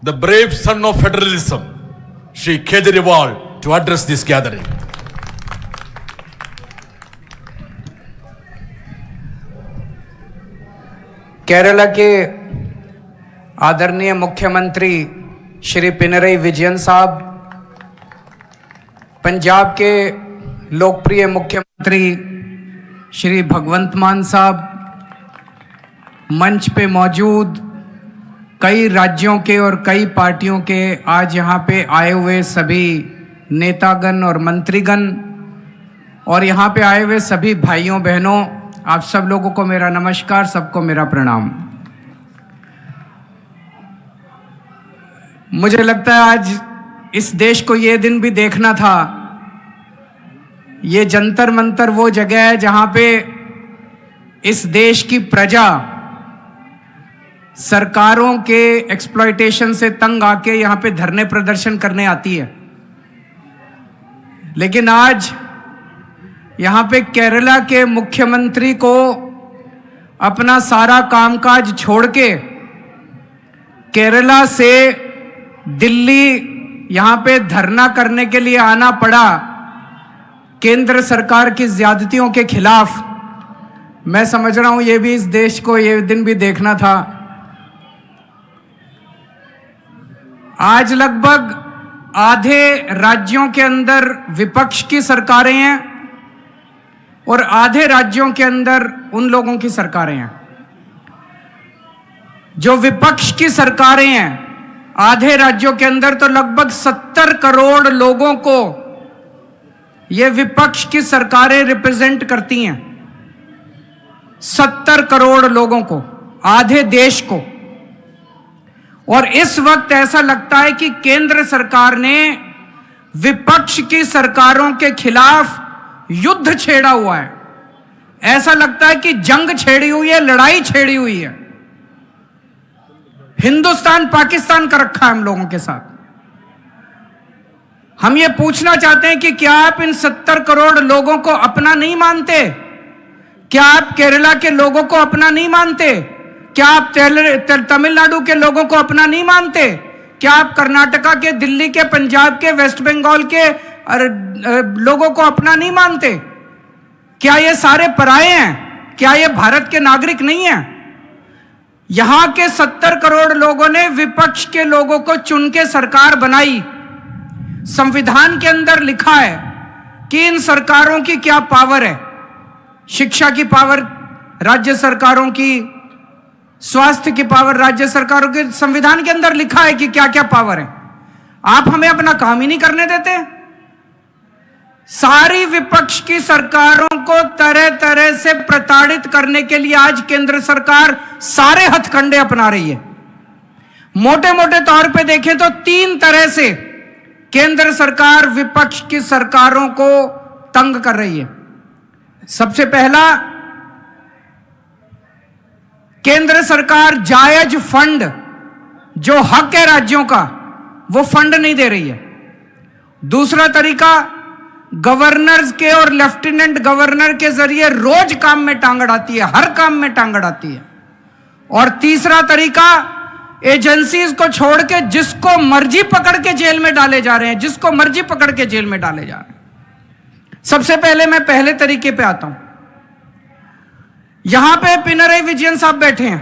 the brave son of federalism, Shri Kejriwal, to address this gathering. Kerala के आदरणीय मुख्यमंत्री श्री पिनरई विजयन साहब, पंजाब के लोकप्रिय मुख्यमंत्री श्री भगवंत मान साहब, मंच पे मौजूद कई राज्यों के और कई पार्टियों के आज यहाँ पे आए हुए सभी नेतागण और मंत्रीगण और यहाँ पे आए हुए सभी भाइयों बहनों, आप सब लोगों को मेरा नमस्कार, सबको मेरा प्रणाम। मुझे लगता है आज इस देश को ये दिन भी देखना था। ये जंतर मंतर वो जगह है जहां पे इस देश की प्रजा सरकारों के एक्सप्लॉयटेशन से तंग आके यहां पे धरने प्रदर्शन करने आती है, लेकिन आज यहां पे केरला के मुख्यमंत्री को अपना सारा कामकाज छोड़ के केरला से दिल्ली यहां पे धरना करने के लिए आना पड़ा केंद्र सरकार की ज्यादतियों के खिलाफ। मैं समझ रहा हूं ये भी इस देश को ये दिन भी देखना था। आज लगभग आधे राज्यों के अंदर विपक्ष की सरकारें हैं और आधे राज्यों के अंदर उन लोगों की सरकारें हैं। जो विपक्ष की सरकारें हैं आधे राज्यों के अंदर, तो लगभग 70 करोड़ लोगों को ये विपक्ष की सरकारें रिप्रेजेंट करती हैं। 70 करोड़ लोगों को, आधे देश को। और इस वक्त ऐसा लगता है कि केंद्र सरकार ने विपक्ष की सरकारों के खिलाफ युद्ध छेड़ा हुआ है। ऐसा लगता है कि जंग छेड़ी हुई है, लड़ाई छेड़ी हुई है। हिंदुस्तान पाकिस्तान का रखा है हम लोगों के साथ। हम ये पूछना चाहते हैं कि क्या आप इन 70 करोड़ लोगों को अपना नहीं मानते? क्या आप केरला के लोगों को अपना नहीं मानते? क्या आप तमिलनाडु के लोगों को अपना नहीं मानते? क्या आप कर्नाटका के, दिल्ली के, पंजाब के, वेस्ट बंगाल के लोगों को अपना नहीं मानते? क्या ये सारे पराये हैं? क्या ये भारत के नागरिक नहीं हैं? यहां के 70 करोड़ लोगों ने विपक्ष के लोगों को चुन के सरकार बनाई। संविधान के अंदर लिखा है कि इन सरकारों की क्या पावर है। शिक्षा की पावर राज्य सरकारों की, स्वास्थ्य की पावर राज्य सरकारों के, संविधान के अंदर लिखा है कि क्या क्या पावर है। आप हमें अपना काम ही नहीं करने देते। सारी विपक्ष की सरकारों को तरह तरह से प्रताड़ित करने के लिए आज केंद्र सरकार सारे हथकंडे अपना रही है। मोटे मोटे तौर पे देखें तो 3 तरह से केंद्र सरकार विपक्ष की सरकारों को तंग कर रही है। सबसे पहला, केंद्र सरकार जायज फंड, जो हक है राज्यों का, वो फंड नहीं दे रही है। दूसरा तरीका, गवर्नर्स के और लेफ्टिनेंट गवर्नर के जरिए रोज काम में टांग अड़ाती है, हर काम में टांग अड़ाती है। और तीसरा तरीका, एजेंसीज को छोड़ के जिसको मर्जी पकड़ के जेल में डाले जा रहे हैं, जिसको मर्जी पकड़ के जेल में डाले जा रहे हैं। सबसे पहले मैं पहले तरीके पे आता हूं। यहां पे पिनरई विजयन साहब बैठे हैं,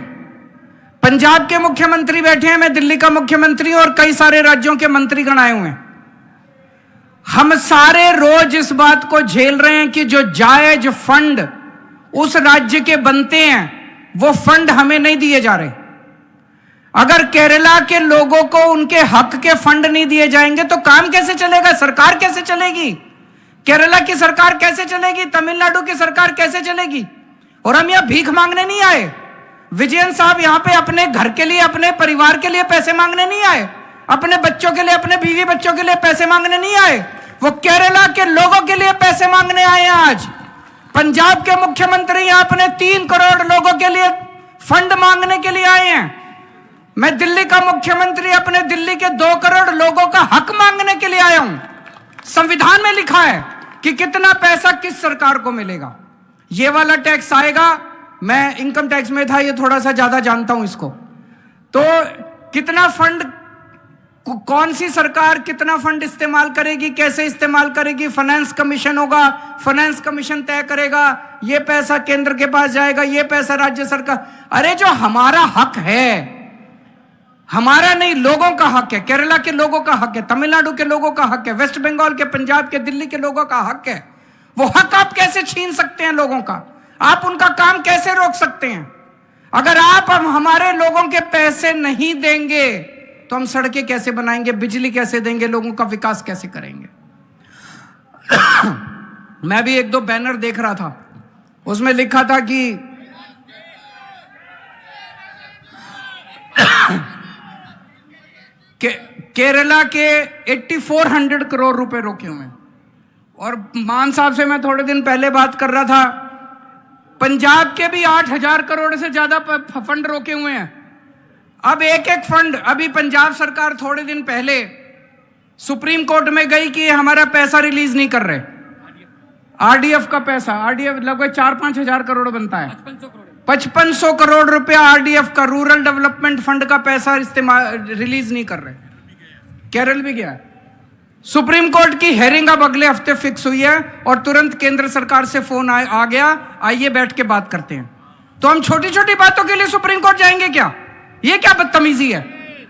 पंजाब के मुख्यमंत्री बैठे हैं, मैं दिल्ली का मुख्यमंत्री हूं और कई सारे राज्यों के मंत्रीगण आए हुए हैं। हम सारे रोज इस बात को झेल रहे हैं कि जो जायज फंड उस राज्य के बनते हैं वो फंड हमें नहीं दिए जा रहे। अगर केरला के लोगों को उनके हक के फंड नहीं दिए जाएंगे तो काम कैसे चलेगा? सरकार कैसे चलेगी? केरला की सरकार कैसे चलेगी? तमिलनाडु की सरकार कैसे चलेगी? और हम यहां भीख मांगने नहीं आए। विजयन साहब यहां पे अपने घर के लिए, अपने परिवार के लिए पैसे मांगने नहीं आए, अपने बच्चों के लिए, अपने बीवी बच्चों के लिए पैसे मांगने नहीं आए। वो केरला के लोगों के लिए पैसे मांगने आए हैं। आज पंजाब के मुख्यमंत्री यहां अपने 3 करोड़ लोगों के लिए फंड मांगने के लिए आए हैं। मैं दिल्ली का मुख्यमंत्री अपने दिल्ली के 2 करोड़ लोगों का हक मांगने के लिए आया हूं। संविधान में लिखा है कि कितना पैसा किस सरकार को मिलेगा। ये वाला टैक्स आएगा, मैं इनकम टैक्स में था, ये थोड़ा सा ज्यादा जानता हूं इसको। तो कितना फंड कौन सी सरकार कितना फंड इस्तेमाल करेगी, कैसे इस्तेमाल करेगी, फाइनेंस कमीशन होगा, फाइनेंस कमीशन तय करेगा, ये पैसा केंद्र के पास जाएगा, ये पैसा राज्य सरकार। अरे जो हमारा हक है, हमारा नहीं, लोगों का हक है, केरला के लोगों का हक है, तमिलनाडु के लोगों का हक है, वेस्ट बंगाल के, पंजाब के, दिल्ली के लोगों का हक है, वो हक आप कैसे छीन सकते हैं लोगों का? आप उनका काम कैसे रोक सकते हैं? अगर आप हमारे लोगों के पैसे नहीं देंगे तो हम सड़कें कैसे बनाएंगे, बिजली कैसे देंगे, लोगों का विकास कैसे करेंगे? मैं भी एक दो बैनर देख रहा था, उसमें लिखा था कि केरला के 8400 करोड़ रुपए रोके हुए हैं। और मान साहब से मैं थोड़े दिन पहले बात कर रहा था, पंजाब के भी 8000 करोड़ से ज्यादा फंड रोके हुए हैं। अब एक एक फंड, अभी पंजाब सरकार थोड़े दिन पहले सुप्रीम कोर्ट में गई कि हमारा पैसा रिलीज नहीं कर रहे, आरडीएफ का पैसा, आरडीएफ लगभग 4-5 हजार करोड़ बनता है, 5500 करोड़ रुपया आरडीएफ का, रूरल डेवलपमेंट फंड का पैसा इस्तेमाल रिलीज नहीं कर रहे। केरल भी गया, सुप्रीम कोर्ट की हेयरिंग अब अगले हफ्ते फिक्स हुई है और तुरंत केंद्र सरकार से फोन आ गया, आइए बैठ के बात करते हैं। तो हम छोटी छोटी बातों के लिए सुप्रीम कोर्ट जाएंगे क्या? ये क्या बदतमीजी है?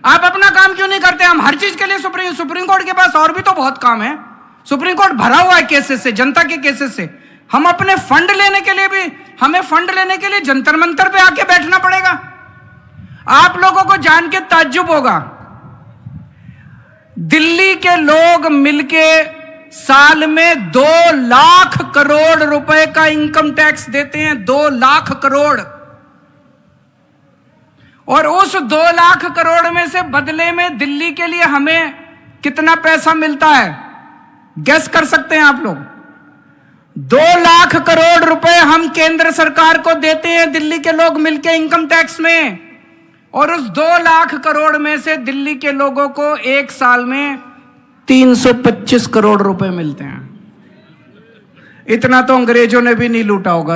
आप अपना काम क्यों नहीं करते? हम हर चीज के लिए सुप्रीम कोर्ट के पास और भी तो बहुत काम है। सुप्रीम कोर्ट भरा हुआ है केसेस से, जनता के केसेस से। हम अपने फंड लेने के लिए भी, हमें फंड लेने के लिए जंतर मंतर पे आके बैठना पड़ेगा। आप लोगों को जान के ताज्जुब होगा, दिल्ली के लोग मिलके साल में 2 लाख करोड़ रुपए का इनकम टैक्स देते हैं, 2 लाख करोड़। और उस 2 लाख करोड़ में से बदले में दिल्ली के लिए हमें कितना पैसा मिलता है, गेस कर सकते हैं आप लोग? 2 लाख करोड़ रुपए हम केंद्र सरकार को देते हैं दिल्ली के लोग मिलके इनकम टैक्स में, और उस 2 लाख करोड़ में से दिल्ली के लोगों को एक साल में 325 करोड़ रुपए मिलते हैं। इतना तो अंग्रेजों ने भी नहीं लूटा होगा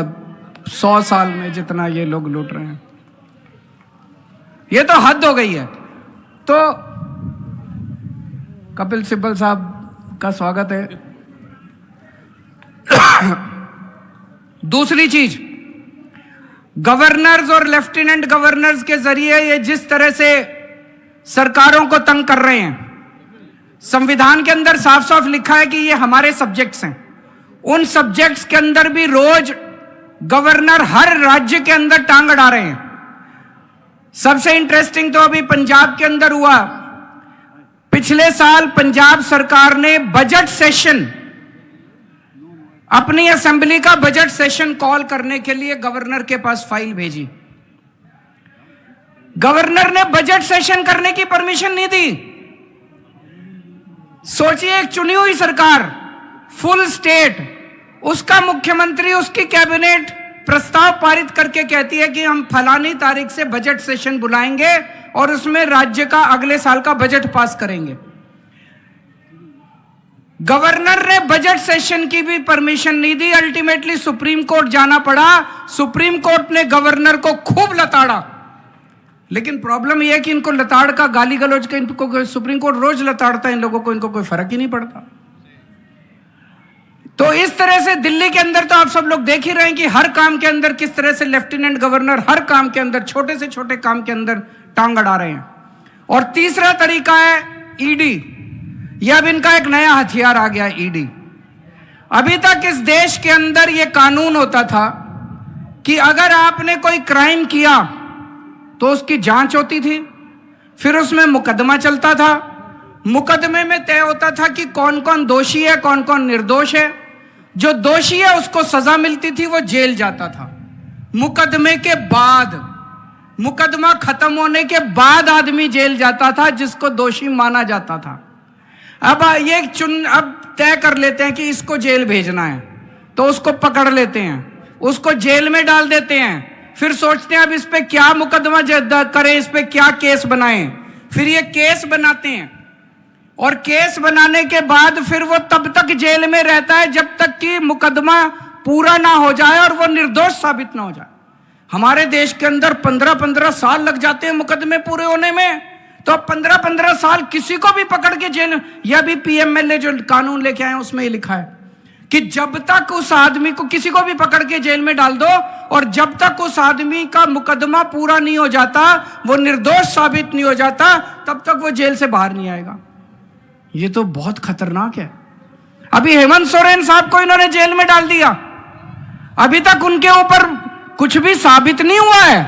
100 साल में जितना ये लोग लूट रहे हैं। ये तो हद हो गई है। तो कपिल सिब्बल साहब का स्वागत है। दूसरी चीज, गवर्नर्स और लेफ्टिनेंट गवर्नर्स के जरिए ये जिस तरह से सरकारों को तंग कर रहे हैं, संविधान के अंदर साफ साफ लिखा है कि ये हमारे सब्जेक्ट्स हैं। उन सब्जेक्ट्स के अंदर भी रोज गवर्नर हर राज्य के अंदर टांग अड़ा रहे हैं। सबसे इंटरेस्टिंग तो अभी पंजाब के अंदर हुआ। पिछले साल पंजाब सरकार ने बजट सेशन, अपनी असेंबली का बजट सेशन कॉल करने के लिए गवर्नर के पास फाइल भेजी। गवर्नर ने बजट सेशन करने की परमिशन नहीं दी। सोचिए, एक चुनी हुई सरकार, फुल स्टेट, उसका मुख्यमंत्री, उसकी कैबिनेट प्रस्ताव पारित करके कहती है कि हम फलानी तारीख से बजट सेशन बुलाएंगे और उसमें राज्य का अगले साल का बजट पास करेंगे। गवर्नर ने बजट सेशन की भी परमिशन नहीं दी। अल्टीमेटली सुप्रीम कोर्ट जाना पड़ा। सुप्रीम कोर्ट ने गवर्नर को खूब लताड़ा। लेकिन प्रॉब्लम यह है कि इनको लताड़ का, गाली गलौज का, इनको सुप्रीम कोर्ट रोज लताड़ता है इन लोगों को, इनको कोई फर्क ही नहीं पड़ता। तो इस तरह से दिल्ली के अंदर तो आप सब लोग देख ही रहे हैं कि हर काम के अंदर किस तरह से लेफ्टिनेंट गवर्नर हर काम के अंदर, छोटे से छोटे काम के अंदर टांग अड़ा रहे हैं। और तीसरा तरीका है ईडी। यह अब इनका एक नया हथियार आ गया, ईडी। अभी तक इस देश के अंदर यह कानून होता था कि अगर आपने कोई क्राइम किया तो उसकी जांच होती थी, फिर उसमें मुकदमा चलता था। मुकदमे में तय होता था कि कौन कौन दोषी है, कौन कौन निर्दोष है। जो दोषी है उसको सजा मिलती थी, वो जेल जाता था। मुकदमे के बाद, मुकदमा खत्म होने के बाद आदमी जेल जाता था जिसको दोषी माना जाता था। अब ये अब तय कर लेते हैं कि इसको जेल भेजना है, तो उसको पकड़ लेते हैं, उसको जेल में डाल देते हैं। फिर सोचते हैं अब इस पे क्या मुकदमा करें, इस पे क्या केस बनाएं। फिर ये केस बनाते हैं और केस बनाने के बाद फिर वो तब तक जेल में रहता है जब तक कि मुकदमा पूरा ना हो जाए और वो निर्दोष साबित ना हो जाए। हमारे देश के अंदर 15-15 साल लग जाते हैं मुकदमे पूरे होने में। तो 15-15 साल किसी को भी पकड़ के जेल, यह भी पीएमएलए जो कानून लेके आए उसमें ही लिखा है कि जब तक उस आदमी को, किसी को भी पकड़ के जेल में डाल दो और जब तक उस आदमी का मुकदमा पूरा नहीं हो जाता, वो निर्दोष साबित नहीं हो जाता, तब तक वो जेल से बाहर नहीं आएगा। ये तो बहुत खतरनाक है। अभी हेमंत सोरेन साहब को इन्होंने जेल में डाल दिया, अभी तक उनके ऊपर कुछ भी साबित नहीं हुआ है,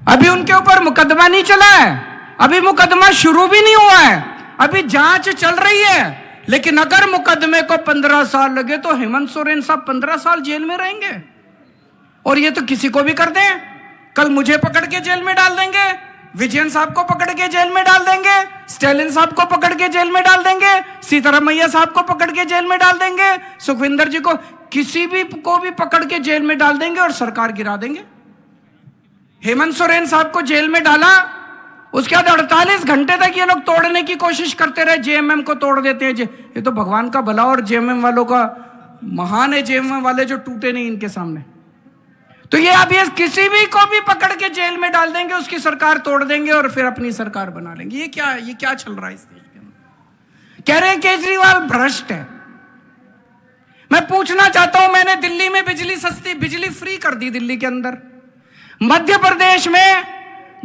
अभी उनके ऊपर मुकदमा नहीं चला है, अभी मुकदमा शुरू भी नहीं हुआ है, अभी जांच चल रही है। लेकिन अगर मुकदमे को 15 साल लगे तो हेमंत सोरेन साहब 15 साल जेल में रहेंगे। और ये तो किसी को भी कर दें, कल मुझे पकड़ के जेल में डाल देंगे, विजयन साहब को पकड़ के जेल में डाल देंगे, स्टालिन साहब को पकड़ के जेल में डाल देंगे, सीतारामैया साहब को पकड़ के जेल में डाल देंगे, सुखविंदर जी को, किसी भी को भी पकड़ के जेल में डाल देंगे और सरकार गिरा देंगे। हेमंत सोरेन साहब को जेल में डाला, उसके बाद 48 घंटे तक ये लोग तोड़ने की कोशिश करते रहे, जेएमएम को तोड़ देते हैं। ये तो भगवान का भला और जेएमएम वालों का महान है, जेएमएम वाले जो टूटे नहीं इनके सामने। तो ये अब ये किसी भी को भी पकड़ के जेल में डाल देंगे, उसकी सरकार तोड़ देंगे और फिर अपनी सरकार बना लेंगे। ये क्या चल रहा है इस देश के अंदर? कह रहे हैं केजरीवाल भ्रष्ट है। मैं पूछना चाहता हूं, मैंने दिल्ली में बिजली फ्री कर दी दिल्ली के अंदर, मध्य प्रदेश में,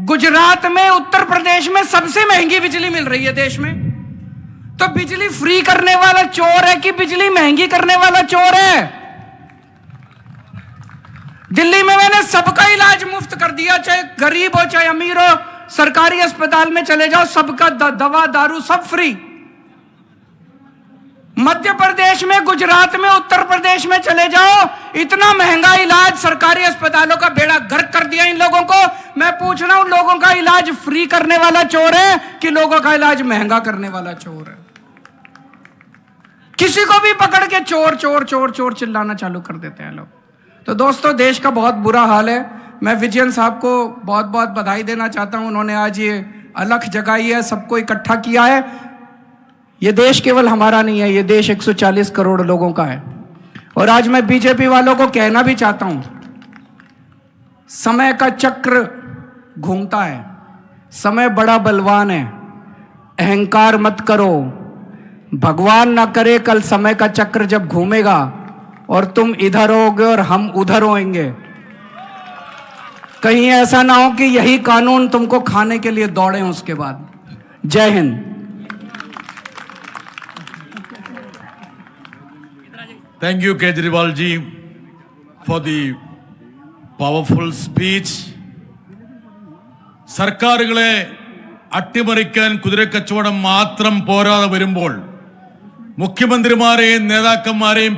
गुजरात में, उत्तर प्रदेश में सबसे महंगी बिजली मिल रही है देश में। तो बिजली फ्री करने वाला चोर है कि बिजली महंगी करने वाला चोर है? दिल्ली में मैंने सबका इलाज मुफ्त कर दिया, चाहे गरीब हो चाहे अमीर हो, सरकारी अस्पताल में चले जाओ, सबका दवा दारू सब फ्री। मध्य प्रदेश में, गुजरात में, उत्तर प्रदेश में चले जाओ, इतना महंगा इलाज, सरकारी अस्पतालों का बेड़ा गर्क कर दिया इन लोगों को। मैं पूछ रहा हूं, लोगों का इलाज फ्री करने वाला चोर है कि लोगों का इलाज महंगा करने वाला चोर है? किसी को भी पकड़ के चोर चोर चोर चोर चिल्लाना चालू कर देते हैं लोग। तो दोस्तों, देश का बहुत बुरा हाल है। मैं विजयन साहब को बहुत बहुत बधाई देना चाहता हूं, उन्होंने आज ये अलख जगाई है, सबको इकट्ठा किया है। ये देश केवल हमारा नहीं है, ये देश 140 करोड़ लोगों का है। और आज मैं बीजेपी वालों को कहना भी चाहता हूं, समय का चक्र घूमता है, समय बड़ा बलवान है, अहंकार मत करो। भगवान ना करे कल समय का चक्र जब घूमेगा और तुम इधर होगे और हम उधर होंगे, कहीं ऐसा ना हो कि यही कानून तुमको खाने के लिए दौड़े उसके बाद। जय Hind. Thank you, Kejriwal ji, for the powerful speech. സർക്കാരുകളെ അട്ടിമറിക്കാൻ കുതിരക്കച്ചവടം മാത്രം പോരാതെ വരുമ്പോൾ മുഖ്യമന്ത്രിമാരെയും നേതാക്കന്മാരെയും